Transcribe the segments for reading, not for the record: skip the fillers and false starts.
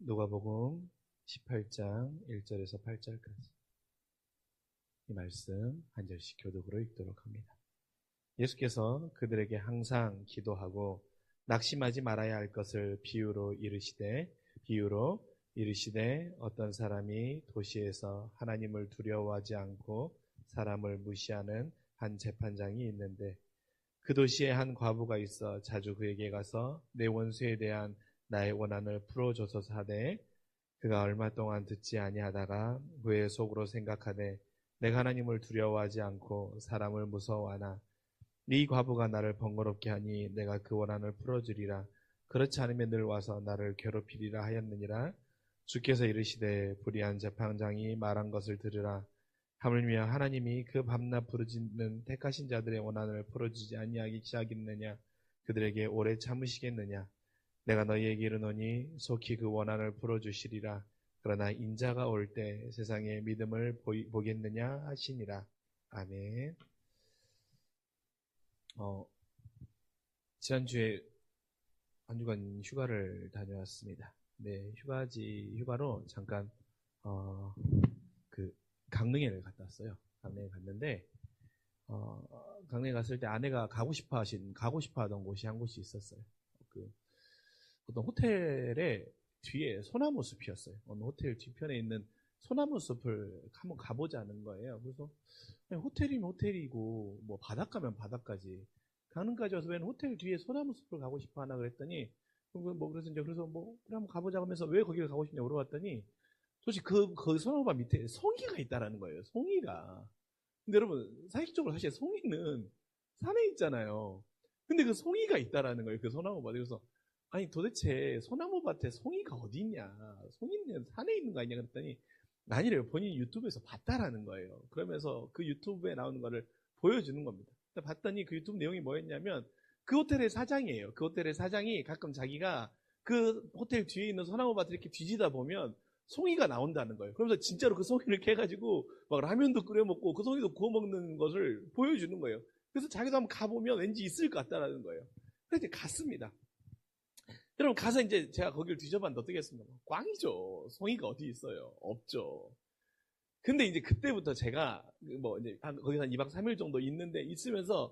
누가복음 18장 1절에서 8절까지 이 말씀 한 절씩 교독으로 읽도록 합니다. 예수께서 그들에게 항상 기도하고 낙심하지 말아야 할 것을 비유로 이르시되 어떤 사람이 도시에서 하나님을 두려워하지 않고 사람을 무시하는 한 재판장이 있는데 그 도시에 한 과부가 있어 자주 그에게 가서 내 원수에 대한 나의 원한을 풀어줘서 하되 그가 얼마 동안 듣지 아니하다가 후에 속으로 생각하되 내가 하나님을 두려워하지 않고 사람을 무서워하나 네 과부가 나를 번거롭게 하니 내가 그 원한을 풀어주리라. 그렇지 않으면 늘 와서 나를 괴롭히리라 하였느니라. 주께서 이르시되 불의한 재판장이 말한 것을 들으라. 하물며 하나님이 그 밤낮 부르짖는 택하신 자들의 원한을 풀어주지 아니하겠느냐. 그들에게 오래 참으시겠느냐. 내가 너희에게 이르노니 속히 그 원한을 풀어주시리라. 그러나 인자가 올 때 세상의 믿음을 보겠느냐 하시니라. 아멘. 지난주에 한 주간 휴가를 다녀왔습니다. 네, 휴가로 잠깐 강릉에 갔다 왔어요. 강릉에 갔는데 강릉에 갔을 때 아내가 가고 싶어 하던 곳이 한 곳이 있었어요. 어떤 호텔의 뒤에 소나무 숲이었어요. 어느 호텔 뒤편에 있는 소나무 숲을 한번 가보자는 거예요. 그래서 호텔이면 호텔이고 뭐 바닷가면 바닷가지. 강릉까지 와서 왜 호텔 뒤에 소나무 숲을 가고 싶어 하나 그랬더니 그래서 한번 가보자 하면서 왜 거기를 가고 싶냐고 물어봤더니 도대체 그 소나무밭 밑에 송이가 있다라는 거예요. 송이가. 근데 여러분 상식적으로 사실 송이는 산에 있잖아요. 근데 그 송이가 있다라는 거예요. 그 소나무밭에. 그래서 아니 도대체 소나무밭에 송이가 어디 있냐? 송이는 산에 있는 거 아니냐 그랬더니 아니래요. 본인이 유튜브에서 봤다라는 거예요. 그러면서 그 유튜브에 나오는 거를 보여주는 겁니다. 봤더니 그 유튜브 내용이 뭐였냐면 그 호텔의 사장이에요. 그 호텔의 사장이 가끔 자기가 그 호텔 뒤에 있는 소나무밭을 이렇게 뒤지다 보면 송이가 나온다는 거예요. 그러면서 진짜로 그 송이를 캐가지고 막 라면도 끓여 먹고 그 송이도 구워 먹는 것을 보여주는 거예요. 그래서 자기도 한번 가보면 왠지 있을 것 같다라는 거예요. 그래서 이제 갔습니다. 여러분 가서 이제 제가 거기를 뒤져봤는데 어떻게 했습니까? 꽝이죠. 송이가 어디 있어요? 없죠. 근데 이제 그때부터 제가 이제 거기서 한 2박 3일 정도 있으면서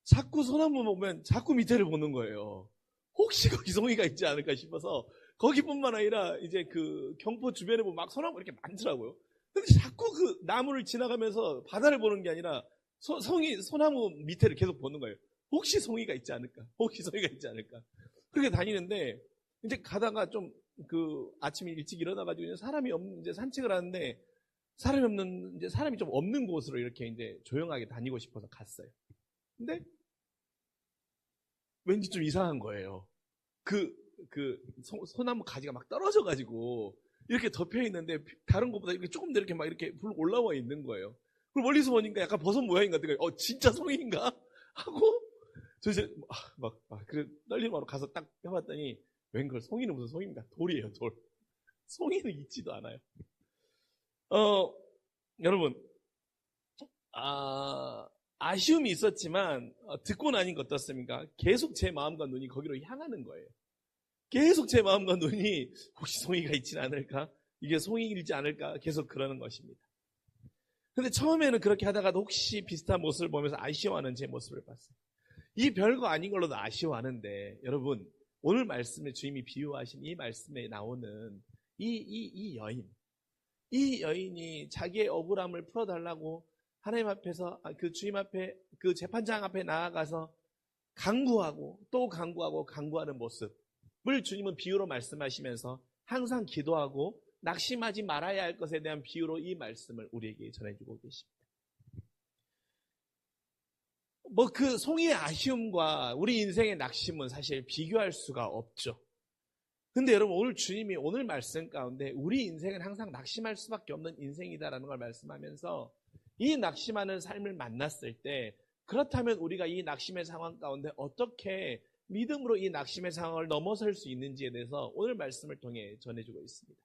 자꾸 소나무 보면 자꾸 밑에를 보는 거예요. 혹시 거기 송이가 있지 않을까 싶어서 거기뿐만 아니라 이제 그 경포 주변에 보면 막 소나무 이렇게 많더라고요. 근데 자꾸 그 나무를 지나가면서 바다를 보는 게 아니라 소나무 밑에를 계속 보는 거예요. 혹시 송이가 있지 않을까? 혹시 송이가 있지 않을까? 그렇게 다니는데 이제 가다가 좀 아침에 일찍 일어나가지고 사람이 없는 이제 산책을 하는데 사람이 좀 없는 곳으로 이렇게 이제 조용하게 다니고 싶어서 갔어요. 근데 왠지 좀 이상한 거예요. 소나무 가지가 막 떨어져가지고 이렇게 덮여 있는데 다른 곳보다 이렇게 조금 더 이렇게 막 이렇게 불 올라와 있는 거예요. 그리고 멀리서 보니까 약간 버섯 모양인 것 같은 거예요. 진짜 송이인가? 하고 저 이제 떨리는 마음으로 가서 딱 해봤더니 웬걸 송이는 무슨 송이입니까? 돌이에요, 돌. 송이는 있지도 않아요. 여러분, 아쉬움이 있었지만, 듣고 나니까 어떻습니까? 계속 제 마음과 눈이 거기로 향하는 거예요. 계속 제 마음과 눈이 혹시 송이가 있진 않을까? 이게 송이일지 않을까? 계속 그러는 것입니다. 근데 처음에는 그렇게 하다가도 혹시 비슷한 모습을 보면서 아쉬워하는 제 모습을 봤어요. 이 별거 아닌 걸로도 아쉬워하는데, 여러분, 오늘 말씀에 주님이 비유하신 이 말씀에 나오는 이 여인이 자기의 억울함을 풀어달라고 하나님 앞에서 그 주님 앞에 그 재판장 앞에 나아가서 간구하고 또 간구하는 모습을 주님은 비유로 말씀하시면서 항상 기도하고 낙심하지 말아야 할 것에 대한 비유로 이 말씀을 우리에게 전해주고 계십니다. 그 송이의 아쉬움과 우리 인생의 낙심은 사실 비교할 수가 없죠. 근데 여러분 오늘 주님이 오늘 말씀 가운데 우리 인생은 항상 낙심할 수밖에 없는 인생이다라는 걸 말씀하면서 이 낙심하는 삶을 만났을 때 그렇다면 우리가 이 낙심의 상황 가운데 어떻게 믿음으로 이 낙심의 상황을 넘어설 수 있는지에 대해서 오늘 말씀을 통해 전해주고 있습니다.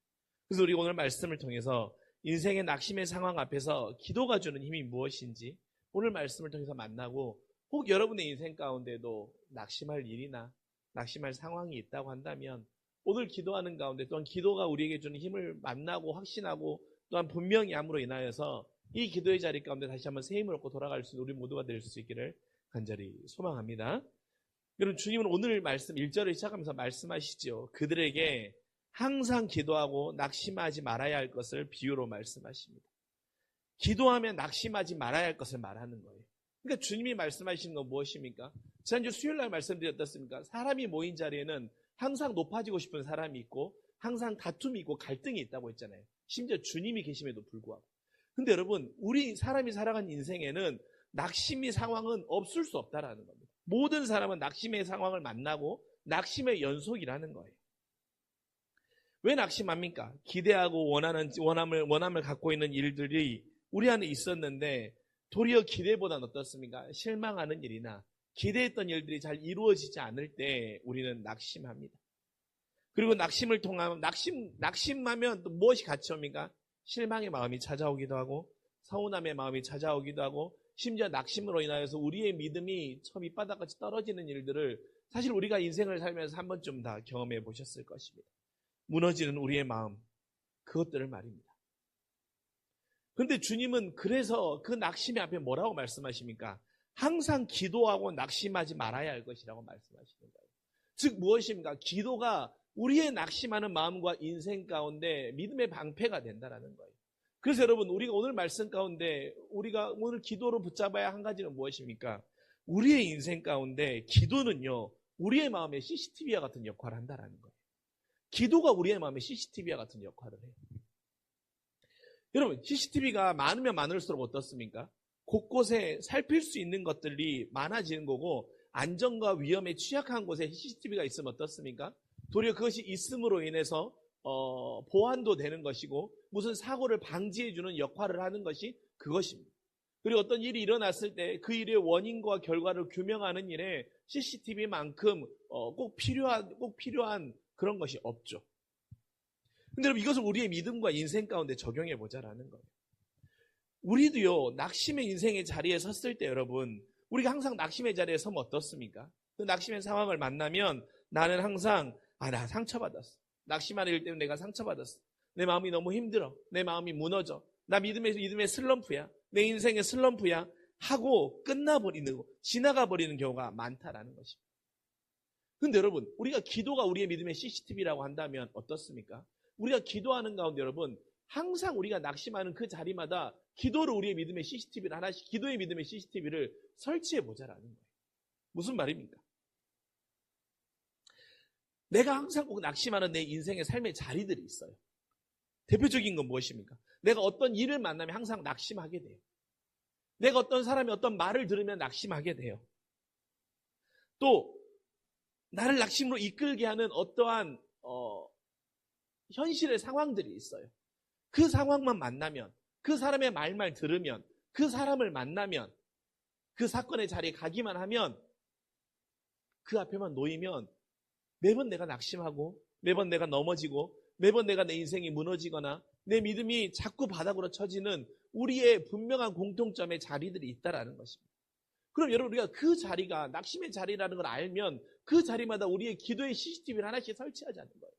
그래서 우리 오늘 말씀을 통해서 인생의 낙심의 상황 앞에서 기도가 주는 힘이 무엇인지 오늘 말씀을 통해서 만나고 혹 여러분의 인생 가운데도 낙심할 일이나 낙심할 상황이 있다고 한다면 오늘 기도하는 가운데 또한 기도가 우리에게 주는 힘을 만나고 확신하고 또한 분명히 함으로 인하여서 이 기도의 자리 가운데 다시 한번 새 힘을 얻고 돌아갈 수 있는 우리 모두가 될 수 있기를 간절히 소망합니다. 여러분, 주님은 오늘 말씀 1절을 시작하면서 말씀하시죠. 그들에게 항상 기도하고 낙심하지 말아야 할 것을 비유로 말씀하십니다. 기도하면 낙심하지 말아야 할 것을 말하는 거예요. 그러니까 주님이 말씀하시는 건 무엇입니까? 지난주 수요일날 말씀드렸습니까? 사람이 모인 자리에는 항상 높아지고 싶은 사람이 있고 항상 다툼이 있고 갈등이 있다고 했잖아요. 심지어 주님이 계심에도 불구하고. 근데 여러분, 우리 사람이 살아가는 인생에는 낙심의 상황은 없을 수 없다라는 겁니다. 모든 사람은 낙심의 상황을 만나고 낙심의 연속이라는 거예요. 왜 낙심합니까? 기대하고 원함을 갖고 있는 일들이 우리 안에 있었는데 도리어 기대보다는 어떻습니까? 실망하는 일이나 기대했던 일들이 잘 이루어지지 않을 때 우리는 낙심합니다. 그리고 낙심을 통하면 낙심하면 또 무엇이 같이 옵니까? 실망의 마음이 찾아오기도 하고 서운함의 마음이 찾아오기도 하고 심지어 낙심으로 인하여서 우리의 믿음이 저 밑바닥까지 떨어지는 일들을 사실 우리가 인생을 살면서 한 번쯤 다 경험해 보셨을 것입니다. 무너지는 우리의 마음, 그것들을 말입니다. 그런데 주님은 그래서 그 낙심의 앞에 뭐라고 말씀하십니까? 항상 기도하고 낙심하지 말아야 할 것이라고 말씀하시는 거예요. 즉 무엇입니까? 기도가 우리의 낙심하는 마음과 인생 가운데 믿음의 방패가 된다는 거예요. 그래서 여러분, 우리가 오늘 말씀 가운데 우리가 오늘 기도로 붙잡아야 한 가지는 무엇입니까? 우리의 인생 가운데 기도는요, 우리의 마음의 CCTV와 같은 역할을 한다는 거예요. 기도가 우리의 마음의 CCTV와 같은 역할을 해요. 여러분, CCTV가 많으면 많을수록 어떻습니까? 곳곳에 살필 수 있는 것들이 많아지는 거고 안전과 위험에 취약한 곳에 CCTV가 있으면 어떻습니까? 도리어 그것이 있음으로 인해서 보완도 되는 것이고 무슨 사고를 방지해주는 역할을 하는 것이 그것입니다. 그리고 어떤 일이 일어났을 때 그 일의 원인과 결과를 규명하는 일에 CCTV만큼 꼭 필요한 그런 것이 없죠. 근데 여러분, 이것을 우리의 믿음과 인생 가운데 적용해 보자라는 거예요. 우리도요, 낙심의 인생의 자리에 섰을 때 여러분, 우리가 항상 낙심의 자리에 서면 어떻습니까? 그 낙심의 상황을 만나면 나는 항상 나 상처받았어. 낙심하는 일 때문에 내가 상처받았어. 내 마음이 너무 힘들어. 내 마음이 무너져. 나 믿음의 슬럼프야. 내 인생의 슬럼프야. 하고 지나가 버리는 경우가 많다라는 것입니다. 그런데 여러분, 우리가 기도가 우리의 믿음의 CCTV라고 한다면 어떻습니까? 우리가 기도하는 가운데 여러분, 항상 우리가 낙심하는 그 자리마다 기도를 우리의 믿음의 CCTV를 하나씩, 기도의 믿음의 CCTV를 설치해 보자라는 거예요. 무슨 말입니까? 내가 항상 꼭 낙심하는 내 인생의 삶의 자리들이 있어요. 대표적인 건 무엇입니까? 내가 어떤 일을 만나면 항상 낙심하게 돼요. 내가 어떤 사람이 어떤 말을 들으면 낙심하게 돼요. 또 나를 낙심으로 이끌게 하는 어떠한 현실의 상황들이 있어요. 그 상황만 만나면, 그 사람의 말만 들으면, 그 사람을 만나면, 그 사건의 자리에 가기만 하면, 그 앞에만 놓이면 매번 내가 낙심하고 매번 내가 넘어지고 매번 내가 내 인생이 무너지거나 내 믿음이 자꾸 바닥으로 처지는 우리의 분명한 공통점의 자리들이 있다라는 것입니다. 그럼 여러분, 우리가 그 자리가 낙심의 자리라는 걸 알면 그 자리마다 우리의 기도의 CCTV를 하나씩 설치하자는 거예요.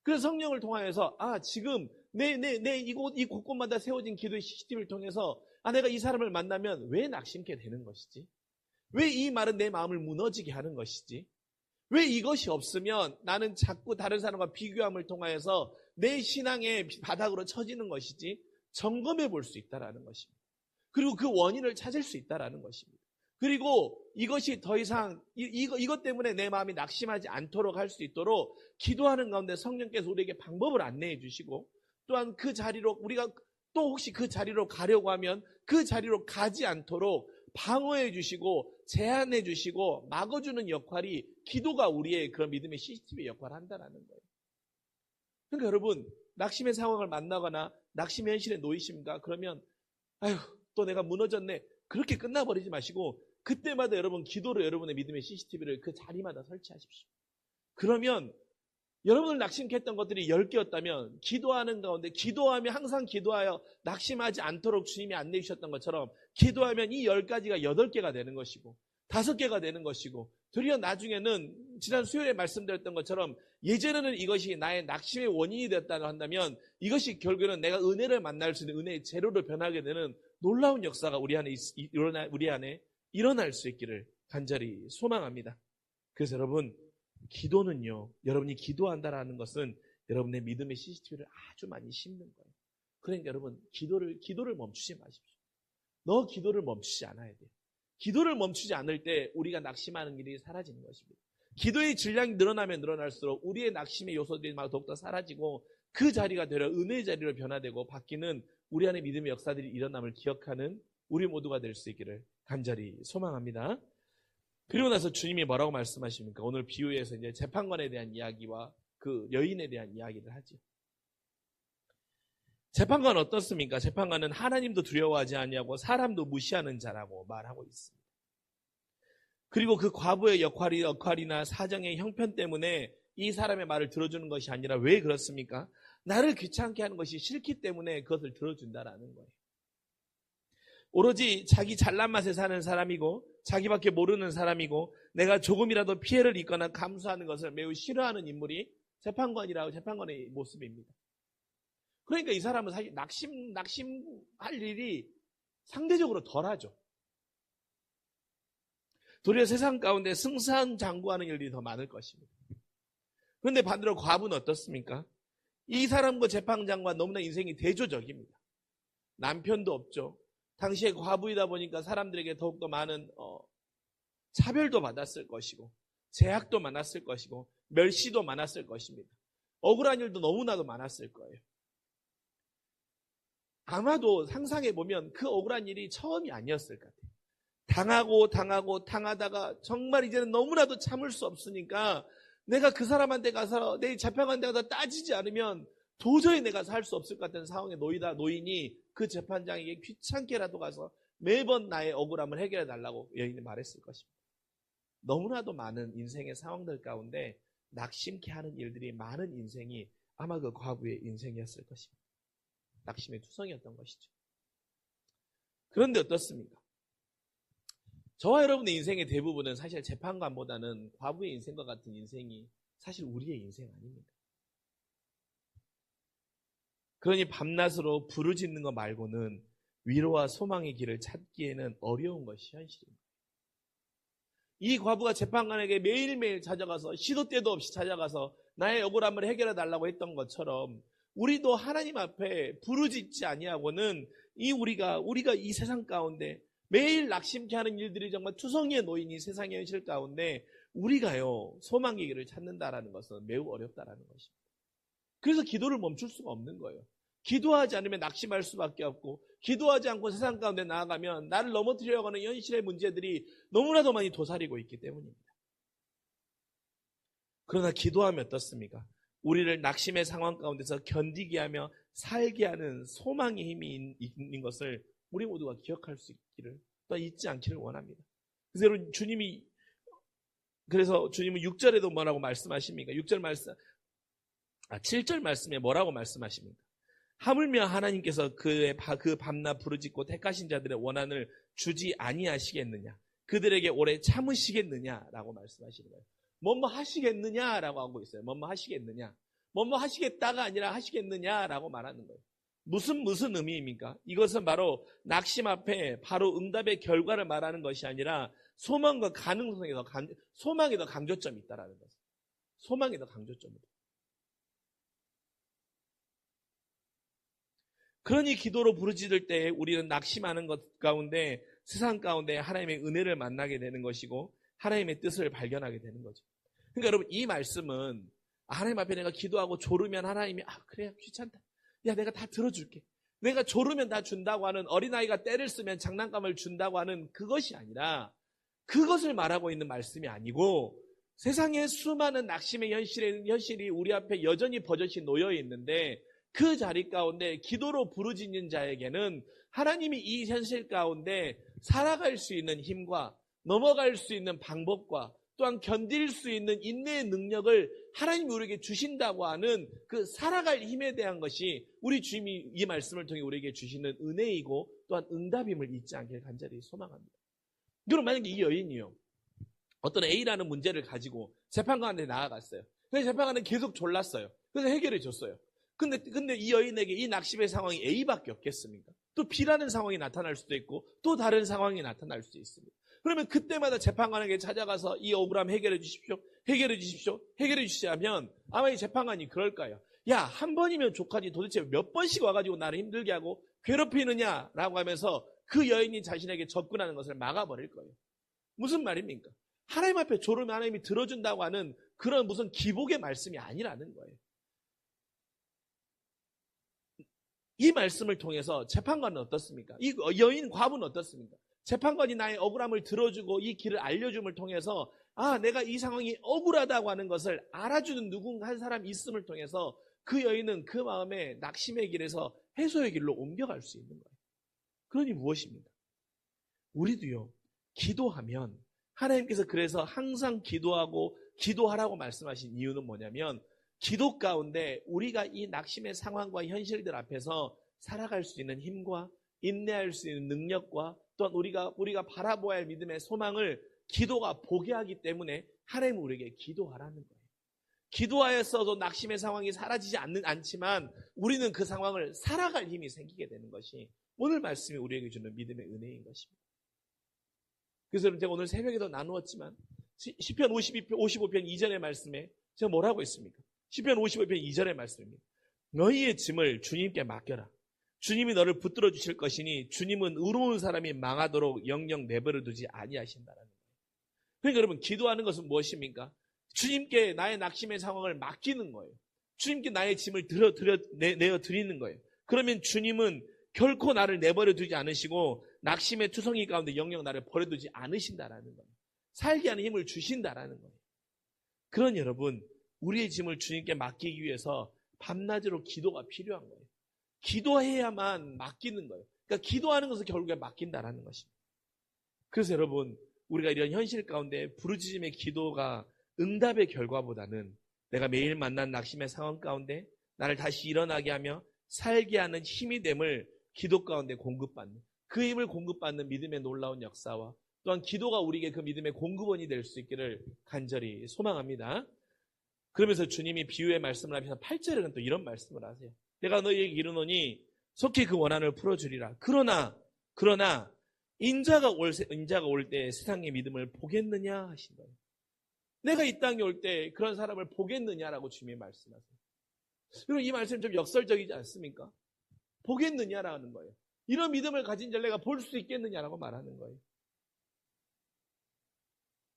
그래서 성령을 통하여서 지금 이 곳곳마다 세워진 기도의 CCTV를 통해서 내가 이 사람을 만나면 왜 낙심케 되는 것이지? 왜 이 말은 내 마음을 무너지게 하는 것이지? 왜 이것이 없으면 나는 자꾸 다른 사람과 비교함을 통하여서 내 신앙의 바닥으로 처지는 것이지? 점검해 볼 수 있다라는 것입니다. 그리고 그 원인을 찾을 수 있다라는 것입니다. 그리고 이것이 더 이상 이것 때문에 내 마음이 낙심하지 않도록 할 수 있도록 기도하는 가운데 성령께서 우리에게 방법을 안내해 주시고 또한 그 자리로 우리가 또 혹시 그 자리로 가려고 하면 그 자리로 가지 않도록 방어해 주시고 제한해 주시고 막아주는 역할이 기도가 우리의 그런 믿음의 CCTV 역할을 한다는 거예요. 그러니까 여러분, 낙심의 상황을 만나거나 낙심의 현실에 놓이십니까? 그러면 또 내가 무너졌네. 그렇게 끝나버리지 마시고 그때마다 여러분 기도로 여러분의 믿음의 CCTV를 그 자리마다 설치하십시오. 그러면 여러분을 낙심케 했던 것들이 10개였다면 기도하는 가운데 기도하며 항상 기도하여 낙심하지 않도록 주님이 안내해 주셨던 것처럼 기도하면 이 10가지가 8개가 되는 것이고 5개가 되는 것이고 도리어 나중에는 지난 수요일에 말씀드렸던 것처럼 예전에는 이것이 나의 낙심의 원인이 되었다고 한다면 이것이 결국에는 내가 은혜를 만날 수 있는 은혜의 재료로 변하게 되는 놀라운 역사가 우리 안에 일어날 수 있기를 간절히 소망합니다. 그래서 여러분, 기도는요, 여러분이 기도한다라는 것은 여러분의 믿음의 CCTV를 아주 많이 심는 거예요. 그러니까 여러분, 기도를 멈추지 마십시오. 너 기도를 멈추지 않아야 돼요. 기도를 멈추지 않을 때 우리가 낙심하는 일이 사라지는 것입니다. 기도의 질량이 늘어나면 늘어날수록 우리의 낙심의 요소들이 더욱더 사라지고 그 자리가 되려 은혜의 자리로 변화되고 바뀌는 우리 안에 믿음의 역사들이 일어남을 기억하는 우리 모두가 될 수 있기를 간절히 소망합니다. 그리고 나서 주님이 뭐라고 말씀하십니까? 오늘 비유에서 이제 재판관에 대한 이야기와 그 여인에 대한 이야기를 하죠. 재판관은 어떻습니까? 재판관은 하나님도 두려워하지 아니하고 사람도 무시하는 자라고 말하고 있습니다. 그리고 그 과부의 역할이나 사정의 형편 때문에 이 사람의 말을 들어주는 것이 아니라 왜 그렇습니까? 나를 귀찮게 하는 것이 싫기 때문에 그것을 들어준다라는 거예요. 오로지 자기 잘난 맛에 사는 사람이고 자기밖에 모르는 사람이고 내가 조금이라도 피해를 입거나 감수하는 것을 매우 싫어하는 인물이 재판관의 모습입니다. 그러니까 이 사람은 사실 낙심할 일이 상대적으로 덜하죠. 도리어 세상 가운데 승승장구하는 일이 더 많을 것입니다. 그런데 반대로 과부는 어떻습니까? 이 사람과 재판장과 너무나 인생이 대조적입니다. 남편도 없죠. 당시에 과부이다 보니까 사람들에게 더욱더 많은 차별도 받았을 것이고 제약도 많았을 것이고 멸시도 많았을 것입니다. 억울한 일도 너무나도 많았을 거예요. 아마도 상상해보면 그 억울한 일이 처음이 아니었을 것 같아요. 당하다가 정말 이제는 너무나도 참을 수 없으니까 내가 그 사람한테 가서 내 재판관한테 가서 따지지 않으면 도저히 내가 살 수 없을 것 같은 상황에 노인이 그 재판장에게 귀찮게라도 가서 매번 나의 억울함을 해결해 달라고 여인이 말했을 것입니다. 너무나도 많은 인생의 상황들 가운데 낙심케 하는 일들이 많은 인생이 아마 그 과부의 인생이었을 것입니다. 낙심의 투성이었던 것이죠. 그런데 어떻습니까? 저와 여러분의 인생의 대부분은 사실 재판관보다는 과부의 인생과 같은 인생이 사실 우리의 인생 아닙니까? 그러니 밤낮으로 부르짖는 것 말고는 위로와 소망의 길을 찾기에는 어려운 것이 현실입니다. 이 과부가 재판관에게 매일매일 찾아가서 시도 때도 없이 찾아가서 나의 억울함을 해결해 달라고 했던 것처럼 우리도 하나님 앞에 부르짖지 아니하고는 우리가 이 세상 가운데 매일 낙심케 하는 일들이 정말 투성이에 놓인 이 세상의 현실 가운데 우리가요 소망의 길을 찾는다라는 것은 매우 어렵다라는 것입니다. 그래서 기도를 멈출 수가 없는 거예요. 기도하지 않으면 낙심할 수밖에 없고 기도하지 않고 세상 가운데 나아가면 나를 넘어뜨리려고 하는 현실의 문제들이 너무나도 많이 도사리고 있기 때문입니다. 그러나 기도하면 어떻습니까? 우리를 낙심의 상황 가운데서 견디게 하며 살게 하는 소망의 힘이 있는 것을 우리 모두가 기억할 수 있기를 또 잊지 않기를 원합니다. 그래서 여러분 주님은 6절에도 뭐라고 말씀하십니까? 7절 말씀에 뭐라고 말씀하십니까? 하물며 하나님께서 그 밤낮 부르짖고 택하신 자들의 원한을 주지 아니하시겠느냐? 그들에게 오래 참으시겠느냐라고 말씀하시는 거예요. 뭐뭐 하시겠느냐라고 하고 있어요. 뭐뭐 하시겠느냐? 뭐뭐 하시겠다가 아니라 하시겠느냐라고 말하는 거예요. 무슨 의미입니까? 이것은 바로 낙심 앞에 바로 응답의 결과를 말하는 것이 아니라 소망과 소망에 더 강조점이 있다라는 거죠. 소망에 더 강조점이다. 그러니 기도로 부르짖을 때 우리는 낙심하는 것 가운데 세상 가운데 하나님의 은혜를 만나게 되는 것이고 하나님의 뜻을 발견하게 되는 거죠. 그러니까 여러분 이 말씀은 하나님 앞에 내가 기도하고 졸으면 하나님이 그래 귀찮다. 야 내가 다 들어줄게. 내가 졸으면 다 준다고 하는 어린아이가 때를 쓰면 장난감을 준다고 하는 그것이 아니라 그것을 말하고 있는 말씀이 아니고 세상에 수많은 낙심의 현실이 우리 앞에 여전히 버젓이 놓여 있는데 그 자리 가운데 기도로 부르짖는 자에게는 하나님이 이 현실 가운데 살아갈 수 있는 힘과 넘어갈 수 있는 방법과 또한 견딜 수 있는 인내의 능력을 하나님이 우리에게 주신다고 하는 그 살아갈 힘에 대한 것이 우리 주님이 이 말씀을 통해 우리에게 주시는 은혜이고 또한 응답임을 잊지 않길 간절히 소망합니다. 여러분 만약에 이 여인이요 어떤 A라는 문제를 가지고 재판관한테 나아갔어요. 그래서 재판관은 계속 졸랐어요. 그래서 해결해 줬어요. 근데 이 여인에게 이 낙심의 상황이 A밖에 없겠습니까? 또 B라는 상황이 나타날 수도 있고 또 다른 상황이 나타날 수도 있습니다. 그러면 그때마다 재판관에게 찾아가서 이 억울함 해결해 주십시오. 해결해 주십시오. 해결해 주시지 하면 아마 이 재판관이 그럴까요? 야, 한 번이면 족하지 도대체 몇 번씩 와가지고 나를 힘들게 하고 괴롭히느냐라고 하면서 그 여인이 자신에게 접근하는 것을 막아버릴 거예요. 무슨 말입니까? 하나님 앞에 졸으면 하나님이 들어준다고 하는 그런 무슨 기복의 말씀이 아니라는 거예요. 이 말씀을 통해서 재판관은 어떻습니까? 이 여인 과부는 어떻습니까? 재판관이 나의 억울함을 들어주고 이 길을 알려줌을 통해서 내가 이 상황이 억울하다고 하는 것을 알아주는 누군가 한 사람이 있음을 통해서 그 여인은 그 마음에 낙심의 길에서 해소의 길로 옮겨갈 수 있는 거예요. 그러니 무엇입니까? 우리도요, 기도하면 하나님께서 그래서 항상 기도하고 기도하라고 말씀하신 이유는 뭐냐면 기도 가운데 우리가 이 낙심의 상황과 현실들 앞에서 살아갈 수 있는 힘과 인내할 수 있는 능력과 또한 우리가 바라보아야 할 믿음의 소망을 기도가 보게 하기 때문에 하나님은 우리에게 기도하라는 거예요. 기도하였어도 낙심의 상황이 사라지지 않지만 우리는 그 상황을 살아갈 힘이 생기게 되는 것이 오늘 말씀이 우리에게 주는 믿음의 은혜인 것입니다. 그래서 제가 오늘 새벽에도 나누었지만 시편 55편 2절의 말씀에 제가 뭐라고 했습니까? 시편 55편 2절의 말씀입니다. 너희의 짐을 주님께 맡겨라. 주님이 너를 붙들어 주실 것이니 주님은 의로운 사람이 망하도록 영영 내버려 두지 아니하신다라는 거예요. 그러니까 여러분 기도하는 것은 무엇입니까? 주님께 나의 낙심의 상황을 맡기는 거예요. 주님께 나의 짐을 내어 드리는 거예요. 그러면 주님은 결코 나를 내버려 두지 않으시고 낙심의 투성이 가운데 영영 나를 버려두지 않으신다라는 거예요. 살게 하는 힘을 주신다라는 거예요. 그런 여러분, 우리의 짐을 주님께 맡기기 위해서 밤낮으로 기도가 필요한 거예요. 기도해야만 맡기는 거예요. 그러니까 기도하는 것은 결국에 맡긴다라는 것입니다. 그래서 여러분, 우리가 이런 현실 가운데 부르짖음의 기도가 응답의 결과보다는 내가 매일 만난 낙심의 상황 가운데 나를 다시 일어나게 하며 살게 하는 힘이 됨을 기도 가운데 공급받는, 그 힘을 공급받는 믿음의 놀라운 역사와 또한 기도가 우리에게 그 믿음의 공급원이 될 수 있기를 간절히 소망합니다. 그러면서 주님이 비유의 말씀을 하면서 8절에는 또 이런 말씀을 하세요. 내가 너희에게 이르노니 속히 그 원한을 풀어주리라. 그러나 인자가 올 때 세상의 믿음을 보겠느냐 하신 거예요. 내가 이 땅에 올 때 그런 사람을 보겠느냐라고 주님이 말씀하세요. 그리고 이 말씀은 좀 역설적이지 않습니까? 보겠느냐라는 거예요. 이런 믿음을 가진 자를 내가 볼 수 있겠느냐라고 말하는 거예요.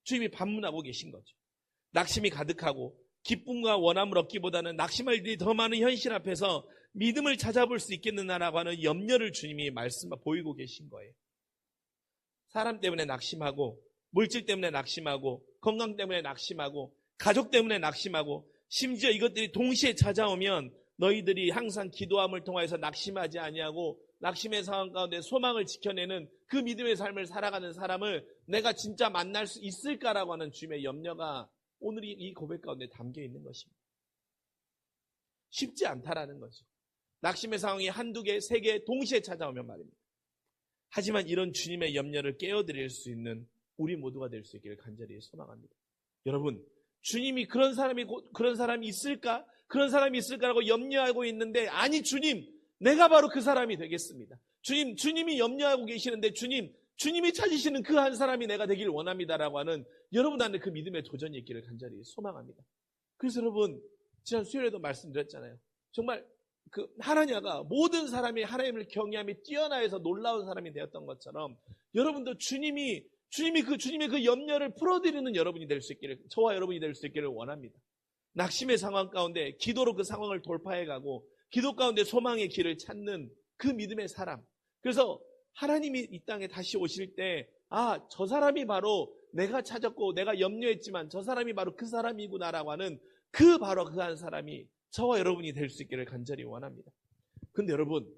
주님이 반문하고 계신 거죠. 낙심이 가득하고 기쁨과 원함을 얻기보다는 낙심할 일이 더 많은 현실 앞에서 믿음을 찾아볼 수 있겠느냐라고 하는 염려를 주님이 보이고 계신 거예요. 사람 때문에 낙심하고 물질 때문에 낙심하고 건강 때문에 낙심하고 가족 때문에 낙심하고 심지어 이것들이 동시에 찾아오면 너희들이 항상 기도함을 통해서 낙심하지 아니하고 낙심의 상황 가운데 소망을 지켜내는 그 믿음의 삶을 살아가는 사람을 내가 진짜 만날 수 있을까라고 하는 주님의 염려가 오늘 이 고백 가운데 담겨 있는 것입니다. 쉽지 않다라는 거죠. 낙심의 상황이 한두 개, 세 개 동시에 찾아오면 말입니다. 하지만 이런 주님의 염려를 깨어드릴 수 있는 우리 모두가 될 수 있기를 간절히 소망합니다. 여러분, 주님이 그런 사람이 있을까? 그런 사람이 있을까라고 염려하고 있는데 아니 주님, 내가 바로 그 사람이 되겠습니다. 주님이 염려하고 계시는데 주님이 찾으시는 그 한 사람이 내가 되길 원합니다라고 하는 여러분 안에 그 믿음의 도전이 있기를 간절히 소망합니다. 그래서 여러분, 지난 수요일에도 말씀드렸잖아요. 정말 그 하나냐가 모든 사람이 하나님을 경외함이 뛰어나해서 놀라운 사람이 되었던 것처럼 여러분도 주님의 그 염려를 풀어드리는 여러분이 될 수 있기를, 저와 여러분이 될 수 있기를 원합니다. 낙심의 상황 가운데 기도로 그 상황을 돌파해가고 기도 가운데 소망의 길을 찾는 그 믿음의 사람. 그래서 하나님이 이 땅에 다시 오실 때 저 사람이 바로 내가 찾았고 내가 염려했지만 저 사람이 바로 그 사람이구나라고 하는 바로 그 한 사람이 저와 여러분이 될 수 있기를 간절히 원합니다. 근데 여러분,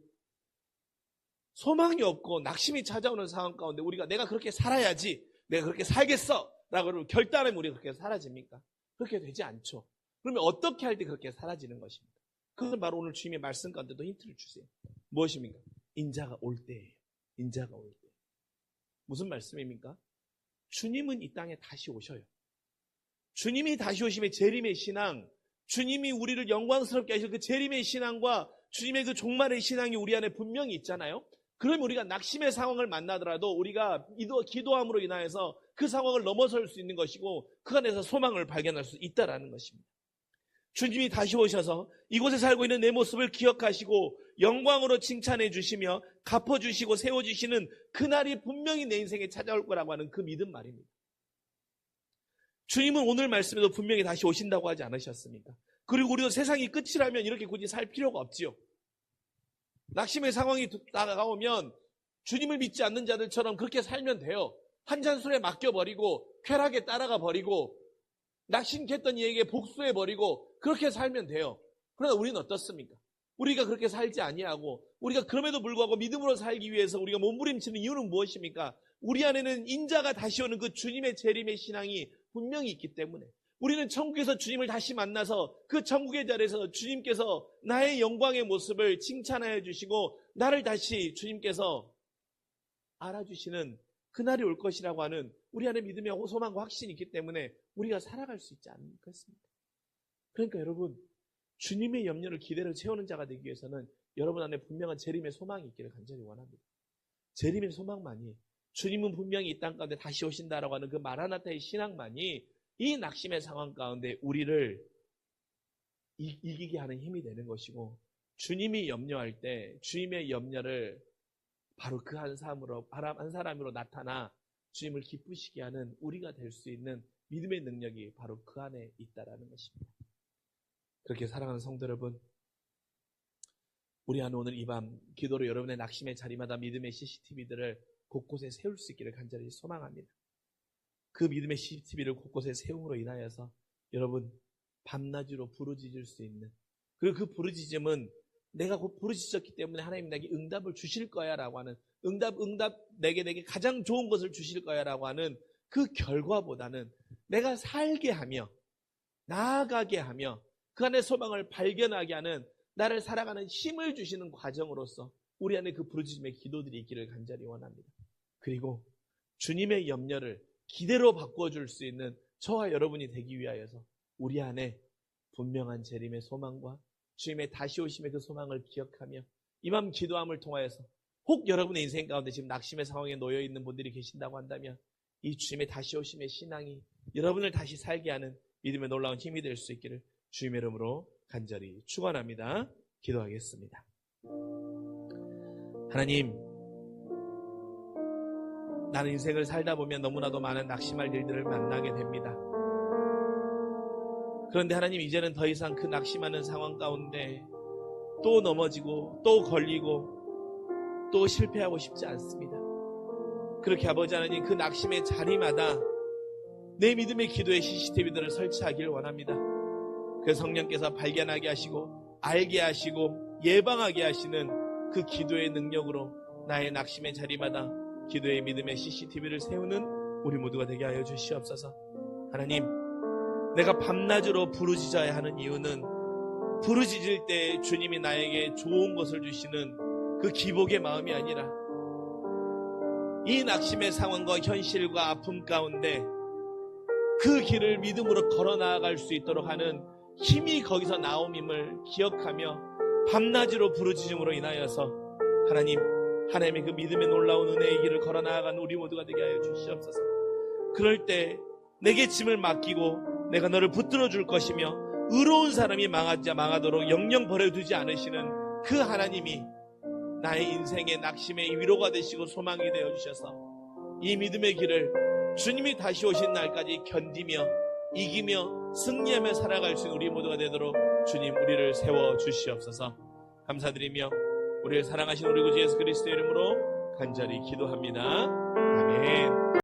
소망이 없고 낙심이 찾아오는 상황 가운데 내가 그렇게 살아야지, 내가 그렇게 살겠어 라고 결단하면 우리가 그렇게 사라집니까? 그렇게 되지 않죠. 그러면 어떻게 할 때 그렇게 사라지는 것입니까? 그건 바로 오늘 주님의 말씀 가운데도 힌트를 주세요. 무엇입니까? 인자가 올 때예요. 인자가 올 때. 무슨 말씀입니까? 주님은 이 땅에 다시 오셔요. 주님이 다시 오심의 재림의 신앙, 주님이 우리를 영광스럽게 하실 그 재림의 신앙과 주님의 그 종말의 신앙이 우리 안에 분명히 있잖아요. 그러면 우리가 낙심의 상황을 만나더라도 우리가 기도함으로 인하여서 그 상황을 넘어설 수 있는 것이고 그 안에서 소망을 발견할 수 있다라는 것입니다. 주님이 다시 오셔서 이곳에 살고 있는 내 모습을 기억하시고 영광으로 칭찬해 주시며 갚아주시고 세워주시는 그날이 분명히 내 인생에 찾아올 거라고 하는 그 믿음 말입니다. 주님은 오늘 말씀에도 분명히 다시 오신다고 하지 않으셨습니까? 그리고 우리도 세상이 끝이라면 이렇게 굳이 살 필요가 없지요. 낙심의 상황이 다가오면 주님을 믿지 않는 자들처럼 그렇게 살면 돼요. 한 잔 술에 맡겨버리고 쾌락에 따라가 버리고 낙심했던 이에게 복수해버리고 그렇게 살면 돼요. 그러나 우리는 어떻습니까? 우리가 그렇게 살지 아니하고 우리가 그럼에도 불구하고 믿음으로 살기 위해서 우리가 몸부림치는 이유는 무엇입니까? 우리 안에는 인자가 다시 오는 그 주님의 재림의 신앙이 분명히 있기 때문에 우리는 천국에서 주님을 다시 만나서 그 천국의 자리에서 주님께서 나의 영광의 모습을 칭찬하여 주시고 나를 다시 주님께서 알아주시는 그날이 올 것이라고 하는 우리 안에 믿음의 소망과 확신이 있기 때문에 우리가 살아갈 수 있지 않겠습니까? 그러니까 여러분, 주님의 염려를 기대로 채우는 자가 되기 위해서는 여러분 안에 분명한 재림의 소망이 있기를 간절히 원합니다. 재림의 소망만이, 주님은 분명히 이 땅 가운데 다시 오신다라고 하는 그 마라나타의 신앙만이 이 낙심의 상황 가운데 우리를 이기게 하는 힘이 되는 것이고, 주님이 염려할 때 주님의 염려를 바로 그 한 사람으로 나타나 주님을 기쁘시게 하는 우리가 될 수 있는 믿음의 능력이 바로 그 안에 있다라는 것입니다. 그렇게 사랑하는 성도 여러분, 우리 안에 오늘 이 밤 기도로 여러분의 낙심의 자리마다 믿음의 CCTV들을 곳곳에 세울 수 있기를 간절히 소망합니다. 그 믿음의 CCTV를 곳곳에 세움으로 인하여서 여러분 밤낮으로 부르짖을 수 있는, 그리고 그 부르짖음은 내가 곧 부르짖었기 때문에 하나님 내게 응답을 주실 거야 라고 하는, 응답 내게 가장 좋은 것을 주실 거야 라고 하는 그 결과보다는 내가 살게 하며 나아가게 하며 그 안에 소망을 발견하게 하는, 나를 살아가는 힘을 주시는 과정으로서 우리 안에 그 부르짖음의 기도들이 있기를 간절히 원합니다. 그리고 주님의 염려를 기대로 바꿔줄 수 있는 저와 여러분이 되기 위하여서 우리 안에 분명한 재림의 소망과 주님의 다시 오심의 그 소망을 기억하며 이 밤 기도함을 통하여서 혹 여러분의 인생 가운데 지금 낙심의 상황에 놓여있는 분들이 계신다고 한다면 이 주님의 다시 오심의 신앙이 여러분을 다시 살게 하는 믿음의 놀라운 힘이 될 수 있기를 주님의 이름으로 간절히 축원합니다. 기도하겠습니다. 하나님, 나는 인생을 살다 보면 너무나도 많은 낙심할 일들을 만나게 됩니다. 그런데 하나님, 이제는 더 이상 그 낙심하는 상황 가운데 또 넘어지고 또 걸리고 또 실패하고 싶지 않습니다. 그렇게 아버지 하나님, 그 낙심의 자리마다 내 믿음의 기도의 CCTV들을 설치하기를 원합니다. 그 성령께서 발견하게 하시고 알게 하시고 예방하게 하시는 그 기도의 능력으로 나의 낙심의 자리마다 기도의 믿음의 CCTV를 세우는 우리 모두가 되게 하여 주시옵소서. 하나님, 내가 밤낮으로 부르짖어야 하는 이유는 부르짖을 때 주님이 나에게 좋은 것을 주시는 그 기복의 마음이 아니라 이 낙심의 상황과 현실과 아픔 가운데 그 길을 믿음으로 걸어 나아갈 수 있도록 하는 힘이 거기서 나옴임을 기억하며 밤낮으로 부르짖음으로 인하여서 하나님의 그 믿음의 놀라운 은혜의 길을 걸어 나아가는 우리 모두가 되게 하여 주시옵소서. 그럴 때 내게 짐을 맡기고 내가 너를 붙들어 줄 것이며 의로운 사람이 망하도록 영영 버려두지 않으시는 그 하나님이 나의 인생의 낙심의 위로가 되시고 소망이 되어 주셔서 이 믿음의 길을 주님이 다시 오신 날까지 견디며 이기며 승리하며 살아갈 수 있는 우리 모두가 되도록 주님 우리를 세워 주시옵소서. 감사드리며 우리를 사랑하신 우리 구주 예수 그리스도의 이름으로 간절히 기도합니다. 아멘.